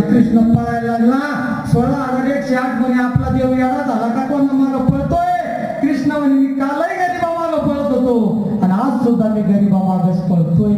कृष्ण पळायला लागला. 16,108 म्हणे आपला देव येडा झाला का कोण मागं पळतोय. कृष्ण म्हणे मी कालही गरीबा मागं पळत होतो आणि आज सुद्धा मी गरीबा मागच पळतोय.